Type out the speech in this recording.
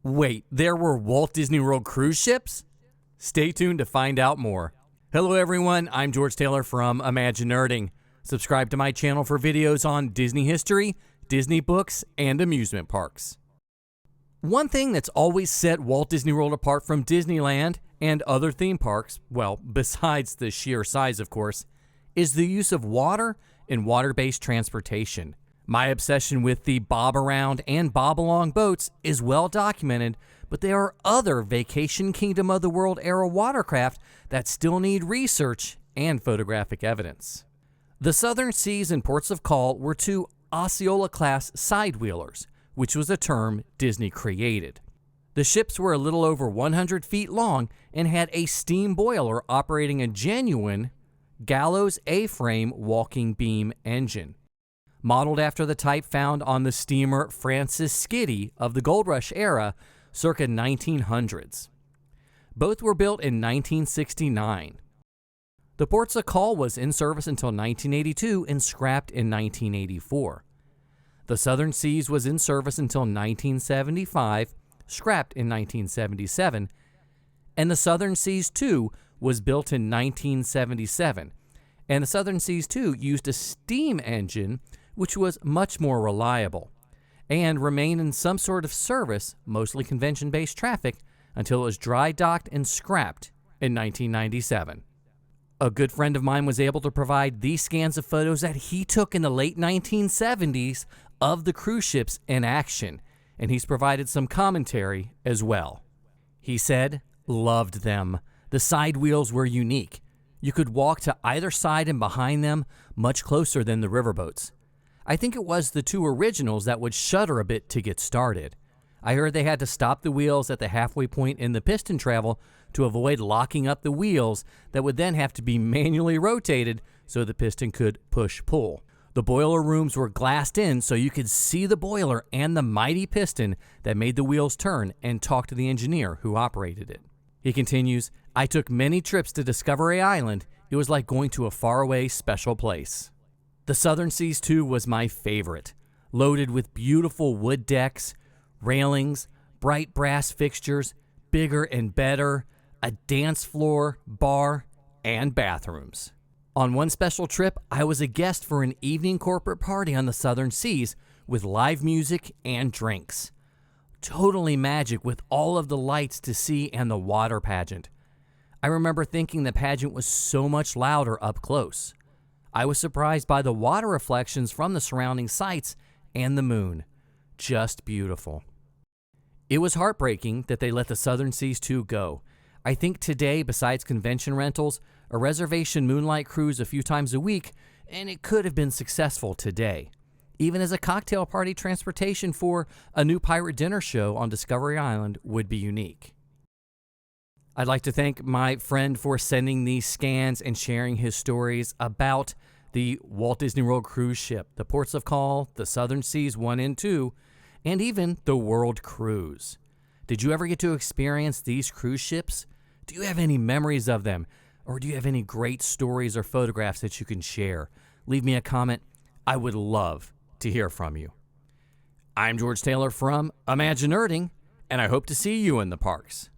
Wait, there were Walt Disney World cruise ships? Stay tuned to find out more. Hello everyone, I'm George Taylor from ImagiNERDing. Subscribe to my channel for videos on Disney history, Disney books, and amusement parks. One thing that's always set Walt Disney World apart from Disneyland and other theme parks, well, besides the sheer size of course, is the use of water and water-based transportation. My obsession with the bob around and bob along boats is well documented, but there are other Vacation Kingdom of the World era watercraft that still need research and photographic evidence. The Southern Seas and Ports of Call were two Osceola-class sidewheelers, which was a term Disney created. The ships were a little over 100 feet long and had a steam boiler operating a genuine gallows A-frame walking beam engine. Modeled after the type found on the steamer Francis Skiddy of the Gold Rush era, circa 1900s. Both were built in 1969. The Ports of Call was in service until 1982 and scrapped in 1984. The Southern Seas was in service until 1975, scrapped in 1977, and the Southern Seas II was built in 1977, and the Southern Seas II used a steam engine which was much more reliable, and remained in some sort of service, mostly convention-based traffic, until it was dry docked and scrapped in 1997. A good friend of mine was able to provide these scans of photos that he took in the late 1970s of the cruise ships in action, and he's provided some commentary as well. He said, "Loved them. The side wheels were unique. You could walk to either side and behind them much closer than the riverboats. I think it was the two originals that would shudder a bit to get started. I heard they had to stop the wheels at the halfway point in the piston travel to avoid locking up the wheels that would then have to be manually rotated so the piston could push-pull. The boiler rooms were glassed in so you could see the boiler and the mighty piston that made the wheels turn and talk to the engineer who operated it." He continues, "I took many trips to Discovery Island. It was like going to a faraway special place." The Southern Seas II was my favorite, loaded with beautiful wood decks, railings, bright brass fixtures, bigger and better, a dance floor, bar, and bathrooms. On one special trip, I was a guest for an evening corporate party on the Southern Seas with live music and drinks. Totally magic with all of the lights to see and the water pageant. I remember thinking the pageant was so much louder up close. I was surprised by the water reflections from the surrounding sights and the moon. Just beautiful. It was heartbreaking that they let the Southern Seas II go. I think today, besides convention rentals, a reservation moonlight cruise a few times a week, and it could have been successful today. Even as a cocktail party transportation for a new pirate dinner show on Discovery Island would be unique. I'd like to thank my friend for sending these scans and sharing his stories about the Walt Disney World cruise ship, the Ports of Call, the Southern Seas I and II, and even the World Cruise. Did you ever get to experience these cruise ships? Do you have any memories of them? Or do you have any great stories or photographs that you can share? Leave me a comment. I would love to hear from you. I'm George Taylor from ImagiNERDing, and I hope to see you in the parks.